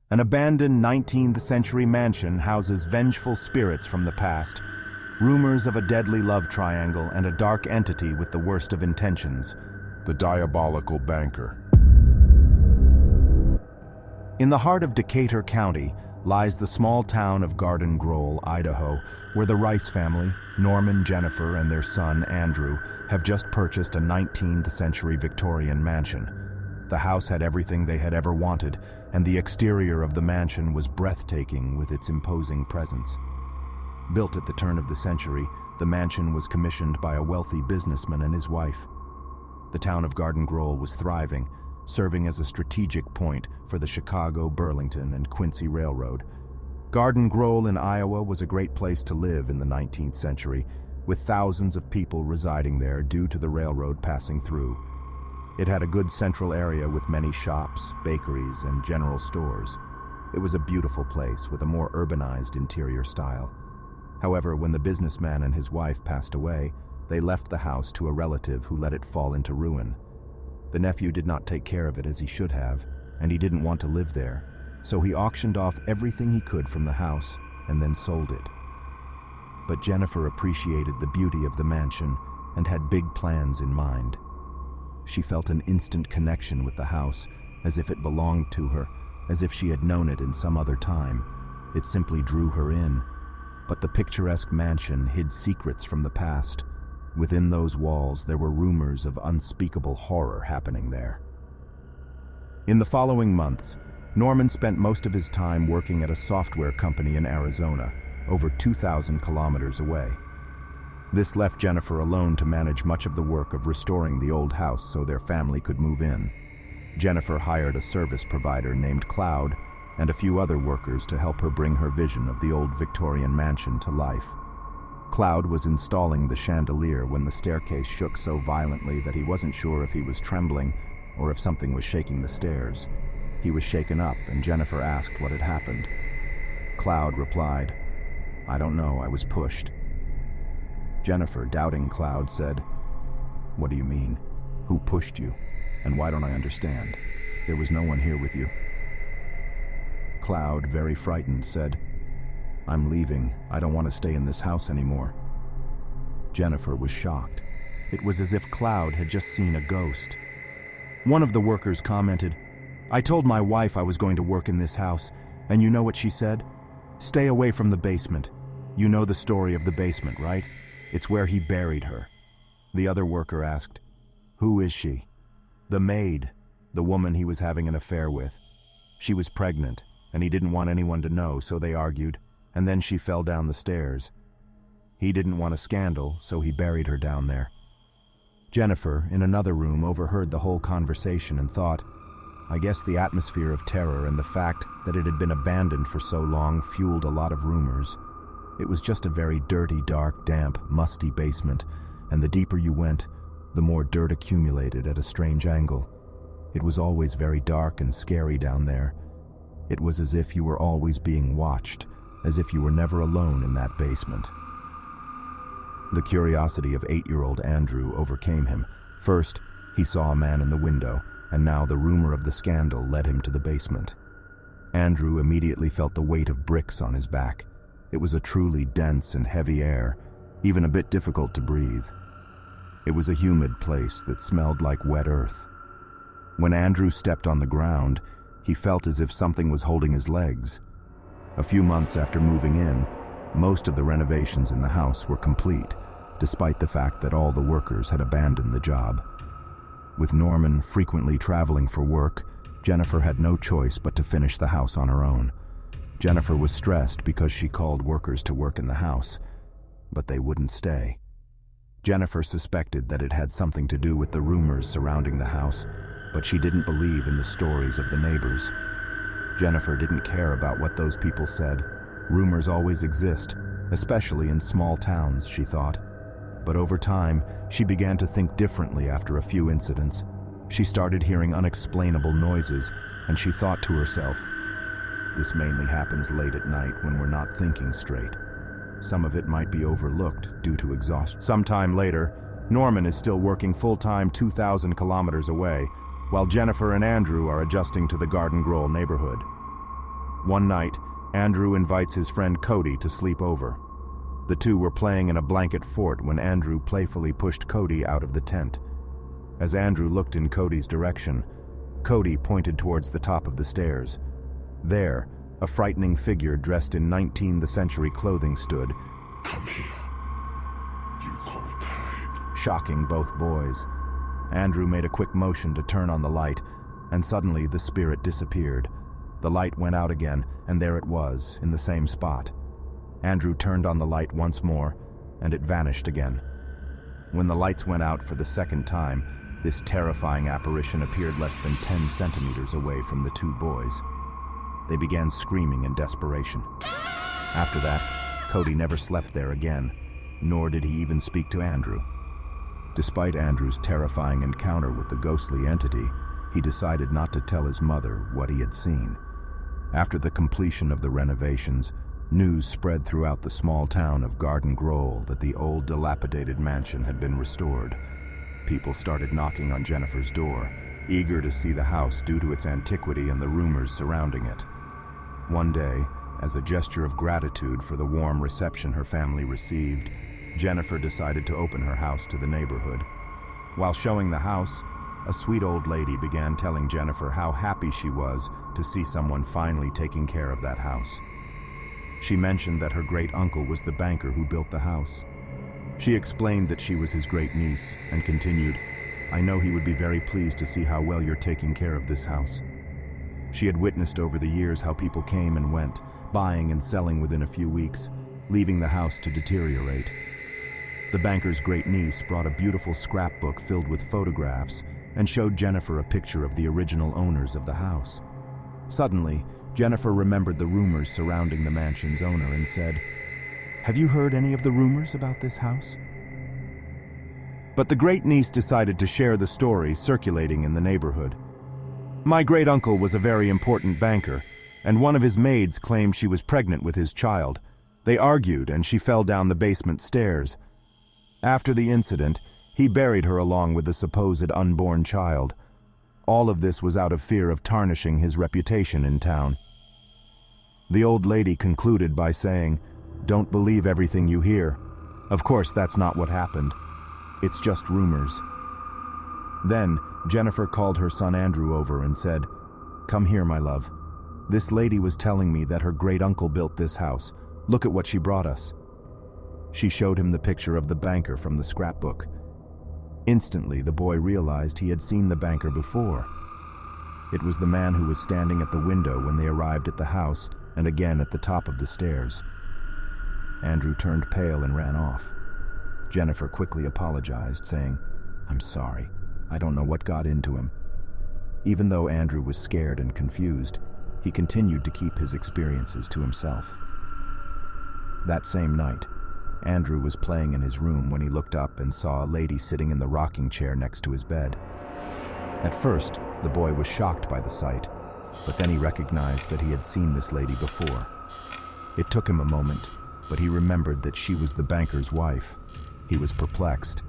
An abandoned 19th-century mansion houses vengeful spirits from the past, rumors of a deadly love triangle and a dark entity with the worst of intentions. The diabolical banker. In the heart of Decatur County lies the small town of Garden Grove, Idaho, where the Rice family, Norman, Jennifer, and their son, Andrew, have just purchased a 19th-century Victorian mansion. The house had everything they had ever wanted, and the exterior of the mansion was breathtaking with its imposing presence. Built at the turn of the century, the mansion was commissioned by a wealthy businessman and his wife. The town of Garden Grove was thriving, serving as a strategic point for the Chicago, Burlington, and Quincy Railroad. Garden Grove in Iowa was a great place to live in the 19th century, with thousands of people residing there due to the railroad passing through. It had a good central area with many shops, bakeries, and general stores. It was a beautiful place with a more urbanized interior style. However, when the businessman and his wife passed away, they left the house to a relative who let it fall into ruin. The nephew did not take care of it as he should have, and he didn't want to live there, so he auctioned off everything he could from the house and then sold it. But Jennifer appreciated the beauty of the mansion and had big plans in mind. She felt an instant connection with the house, as if it belonged to her, as if she had known it in some other time. It simply drew her in. But the picturesque mansion hid secrets from the past. Within those walls, there were rumors of unspeakable horror happening there. In the following months, Norman spent most of his time working at a software company in Arizona, over 2,000 kilometers away. This left Jennifer alone to manage much of the work of restoring the old house so their family could move in. Jennifer hired a service provider named Cloud and a few other workers to help her bring her vision of the old Victorian mansion to life. Cloud was installing the chandelier when the staircase shook so violently that he wasn't sure if he was trembling or if something was shaking the stairs. He was shaken up, and Jennifer asked what had happened. Cloud replied, "I don't know, I was pushed." Jennifer, doubting Cloud, said, "What do you mean? Who pushed you? And why don't I understand? There was no one here with you." Cloud, very frightened, said, "I'm leaving. I don't want to stay in this house anymore." Jennifer was shocked. It was as if Cloud had just seen a ghost. One of the workers commented, "I told my wife I was going to work in this house, and you know what she said? Stay away from the basement. You know the story of the basement, right? It's where he buried her." The other worker asked, "Who is she?" "The maid, the woman he was having an affair with. She was pregnant, and he didn't want anyone to know, so they argued, and then she fell down the stairs. He didn't want a scandal, so he buried her down there." Jennifer, in another room, overheard the whole conversation and thought, I guess the atmosphere of terror and the fact that it had been abandoned for so long fueled a lot of rumors. It was just a very dirty, dark, damp, musty basement, and the deeper you went, the more dirt accumulated at a strange angle. It was always very dark and scary down there. It was as if you were always being watched, as if you were never alone in that basement. The curiosity of 8-year-old Andrew overcame him. First, he saw a man in the window, and now the rumor of the scandal led him to the basement. Andrew immediately felt the weight of bricks on his back. It was a truly dense and heavy air, even a bit difficult to breathe. It was a humid place that smelled like wet earth. When Andrew stepped on the ground, he felt as if something was holding his legs. A few months after moving in, most of the renovations in the house were complete, despite the fact that all the workers had abandoned the job. With Norman frequently traveling for work, Jennifer had no choice but to finish the house on her own. Jennifer was stressed because she called workers to work in the house, but they wouldn't stay. Jennifer suspected that it had something to do with the rumors surrounding the house, but she didn't believe in the stories of the neighbors. Jennifer didn't care about what those people said. Rumors always exist, especially in small towns, she thought. But over time, she began to think differently after a few incidents. She started hearing unexplainable noises, and she thought to herself, "This mainly happens late at night when we're not thinking straight. Some of it might be overlooked due to exhaustion." Sometime later, Norman is still working full-time 2,000 kilometers away, while Jennifer and Andrew are adjusting to the Garden Grove neighborhood. One night, Andrew invites his friend Cody to sleep over. The two were playing in a blanket fort when Andrew playfully pushed Cody out of the tent. As Andrew looked in Cody's direction, Cody pointed towards the top of the stairs. There, a frightening figure dressed in 19th century clothing stood, Come here. You can't hide. shocking both boys. Andrew made a quick motion to turn on the light, and suddenly the spirit disappeared. The light went out again, and there it was, in the same spot. Andrew turned on the light once more, and it vanished again. When the lights went out for the second time, this terrifying apparition appeared less than 10 centimeters away from the two boys. They began screaming in desperation. After that, Cody never slept there again, nor did he even speak to Andrew. Despite Andrew's terrifying encounter with the ghostly entity, he decided not to tell his mother what he had seen. After the completion of the renovations, news spread throughout the small town of Garden Grove that the old dilapidated mansion had been restored. People started knocking on Jennifer's door, eager to see the house due to its antiquity and the rumors surrounding it. One day, as a gesture of gratitude for the warm reception her family received, Jennifer decided to open her house to the neighborhood. While showing the house, a sweet old lady began telling Jennifer how happy she was to see someone finally taking care of that house. She mentioned that her great-uncle was the banker who built the house. She explained that she was his great-niece and continued, "I know he would be very pleased to see how well you're taking care of this house." She had witnessed over the years how people came and went, buying and selling within a few weeks, leaving the house to deteriorate. The banker's great-niece brought a beautiful scrapbook filled with photographs and showed Jennifer a picture of the original owners of the house. Suddenly, Jennifer remembered the rumors surrounding the mansion's owner and said, "Have you heard any of the rumors about this house?" But the great-niece decided to share the story circulating in the neighborhood. "My great-uncle was a very important banker, and one of his maids claimed she was pregnant with his child. They argued, and she fell down the basement stairs. After the incident, he buried her along with the supposed unborn child. All of this was out of fear of tarnishing his reputation in town." The old lady concluded by saying, "Don't believe everything you hear. Of course, that's not what happened. It's just rumors." Then, Jennifer called her son Andrew over and said, "Come here, my love. This lady was telling me that her great-uncle built this house. Look at what she brought us." She showed him the picture of the banker from the scrapbook. Instantly, the boy realized he had seen the banker before. It was the man who was standing at the window when they arrived at the house and again at the top of the stairs. Andrew turned pale and ran off. Jennifer quickly apologized, saying, "I'm sorry. I don't know what got into him." Even though Andrew was scared and confused, he continued to keep his experiences to himself. That same night, Andrew was playing in his room when he looked up and saw a lady sitting in the rocking chair next to his bed. At first, the boy was shocked by the sight, but then he recognized that he had seen this lady before. It took him a moment, but he remembered that she was the banker's wife. He was perplexed.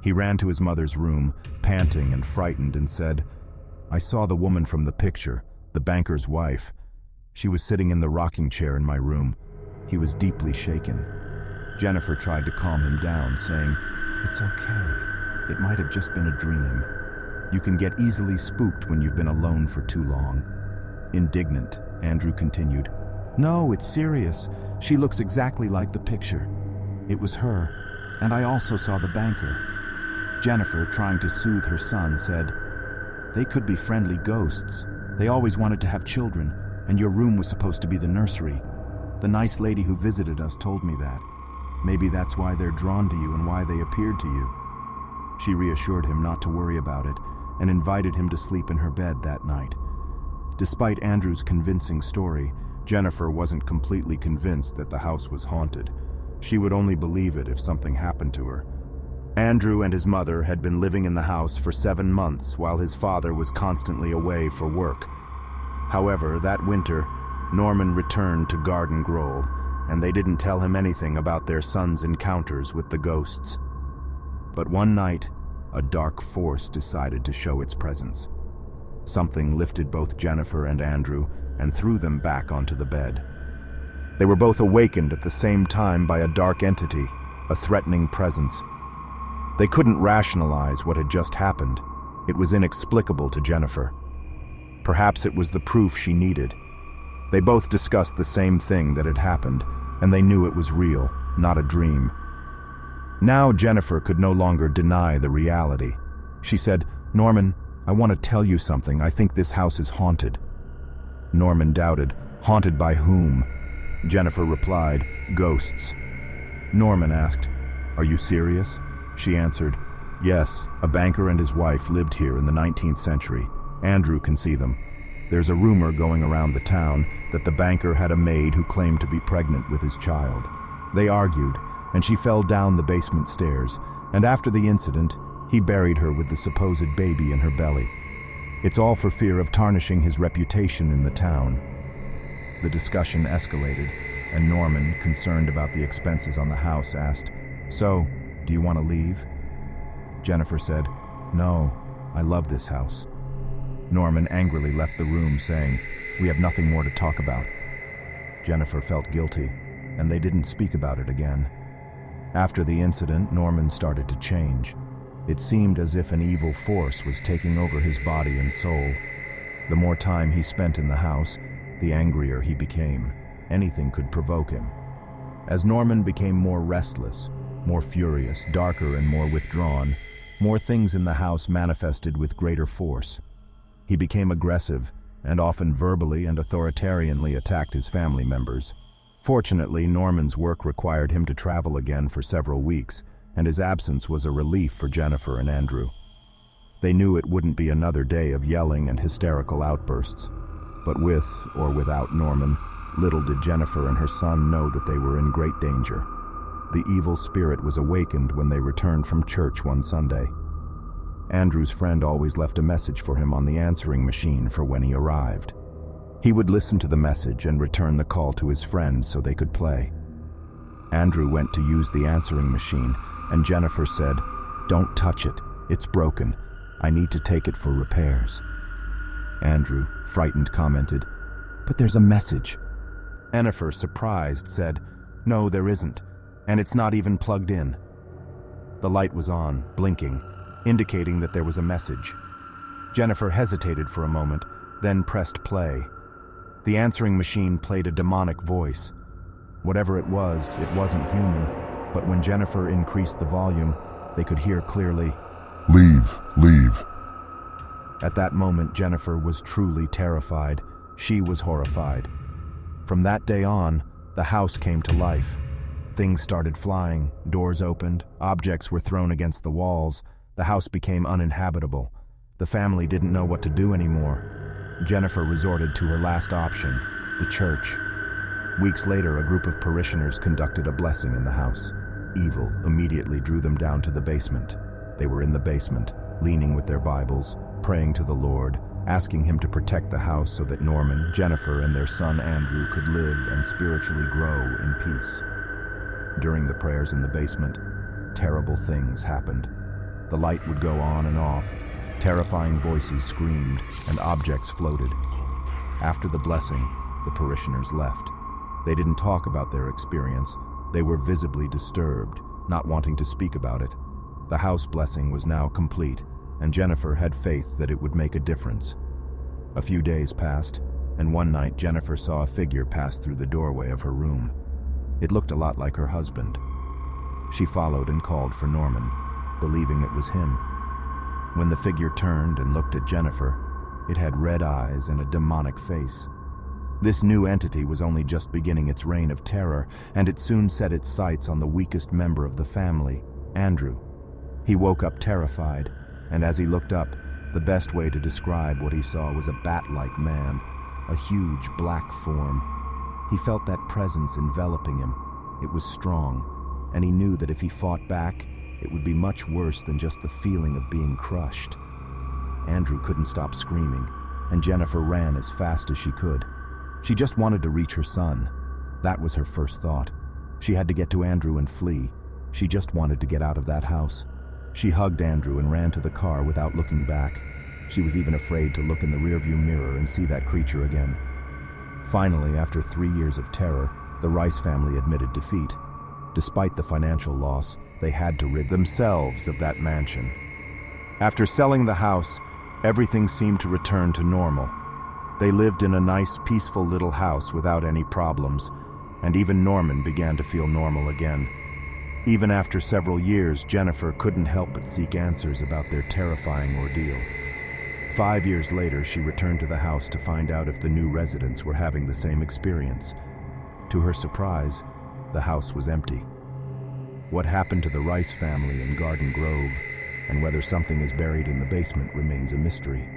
He ran to his mother's room, panting and frightened, and said, "I saw the woman from the picture, the banker's wife. She was sitting in the rocking chair in my room." He was deeply shaken. Jennifer tried to calm him down, saying, "It's okay. It might have just been a dream. You can get easily spooked when you've been alone for too long." Indignant, Andrew continued, "No, it's serious. She looks exactly like the picture. It was her, and I also saw the banker." Jennifer, trying to soothe her son, said, "They could be friendly ghosts. They always wanted to have children, and your room was supposed to be the nursery. The nice lady who visited us told me that. Maybe that's why they're drawn to you and why they appeared to you." She reassured him not to worry about it and invited him to sleep in her bed that night. Despite Andrew's convincing story, Jennifer wasn't completely convinced that the house was haunted. She would only believe it if something happened to her. Andrew and his mother had been living in the house for 7 months while his father was constantly away for work. However, that winter, Norman returned to Garden Grove, and they didn't tell him anything about their son's encounters with the ghosts. But one night, a dark force decided to show its presence. Something lifted both Jennifer and Andrew and threw them back onto the bed. They were both awakened at the same time by a dark entity, a threatening presence. They couldn't rationalize what had just happened. It was inexplicable to Jennifer. Perhaps it was the proof she needed. They both discussed the same thing that had happened, and they knew it was real, not a dream. Now Jennifer could no longer deny the reality. She said, "Norman, I want to tell you something. I think this house is haunted." Norman doubted. Haunted by whom? Jennifer replied, "Ghosts." Norman asked, "Are you serious?" She answered, "Yes, a banker and his wife lived here in the 19th century. Andrew can see them. There's a rumor going around the town that the banker had a maid who claimed to be pregnant with his child. They argued, and she fell down the basement stairs, and after the incident, he buried her with the supposed baby in her belly. It's all for fear of tarnishing his reputation in the town." The discussion escalated, and Norman, concerned about the expenses on the house, asked, "So, do you want to leave?" Jennifer said, "No, I love this house." Norman angrily left the room, saying, "We have nothing more to talk about." Jennifer felt guilty, and they didn't speak about it again. After the incident, Norman started to change. It seemed as if an evil force was taking over his body and soul. The more time he spent in the house, the angrier he became. Anything could provoke him. As Norman became more restless, more furious, darker and more withdrawn, more things in the house manifested with greater force. He became aggressive, and often verbally and authoritarianly attacked his family members. Fortunately, Norman's work required him to travel again for several weeks, and his absence was a relief for Jennifer and Andrew. They knew it wouldn't be another day of yelling and hysterical outbursts. But with or without Norman, little did Jennifer and her son know that they were in great danger. The evil spirit was awakened when they returned from church one Sunday. Andrew's friend always left a message for him on the answering machine for when he arrived. He would listen to the message and return the call to his friend so they could play. Andrew went to use the answering machine, and Jennifer said, "Don't touch it. It's broken. I need to take it for repairs." Andrew, frightened, commented, "But there's a message." Jennifer, surprised, said, "No, there isn't, and it's not even plugged in." The light was on, blinking, indicating that there was a message. Jennifer hesitated for a moment, then pressed play. The answering machine played a demonic voice. Whatever it wasn't human, but when Jennifer increased the volume, they could hear clearly, "Leave, leave." At that moment, Jennifer was truly terrified. She was horrified. From that day on, the house came to life. Things started flying, doors opened, objects were thrown against the walls. The house became uninhabitable. The family didn't know what to do anymore. Jennifer resorted to her last option, the church. Weeks later, a group of parishioners conducted a blessing in the house. Evil immediately drew them down to the basement. They were in the basement, leaning with their Bibles, praying to the Lord, asking him to protect the house so that Norman, Jennifer, and their son Andrew could live and spiritually grow in peace. During the prayers in the basement, terrible things happened. The light would go on and off, terrifying voices screamed, and objects floated. After the blessing, the parishioners left. They didn't talk about their experience. They were visibly disturbed, not wanting to speak about it. The house blessing was now complete, and Jennifer had faith that it would make a difference. A few days passed, and one night Jennifer saw a figure pass through the doorway of her room. It looked a lot like her husband. She followed and called for Norman, believing it was him. When the figure turned and looked at Jennifer, it had red eyes and a demonic face. This new entity was only just beginning its reign of terror, and it soon set its sights on the weakest member of the family, Andrew. He woke up terrified, and as he looked up, the best way to describe what he saw was a bat-like man, a huge black form. He felt that presence enveloping him. It was strong, and he knew that if he fought back, it would be much worse than just the feeling of being crushed. Andrew couldn't stop screaming, and Jennifer ran as fast as she could. She just wanted to reach her son. That was her first thought. She had to get to Andrew and flee. She just wanted to get out of that house. She hugged Andrew and ran to the car without looking back. She was even afraid to look in the rearview mirror and see that creature again. Finally, after 3 years of terror, the Rice family admitted defeat. Despite the financial loss, they had to rid themselves of that mansion. After selling the house, everything seemed to return to normal. They lived in a nice, peaceful little house without any problems, and even Norman began to feel normal again. Even after several years, Jennifer couldn't help but seek answers about their terrifying ordeal. 5 years later, she returned to the house to find out if the new residents were having the same experience. To her surprise, the house was empty. What happened to the Rice family in Garden Grove, and whether something is buried in the basement, remains a mystery.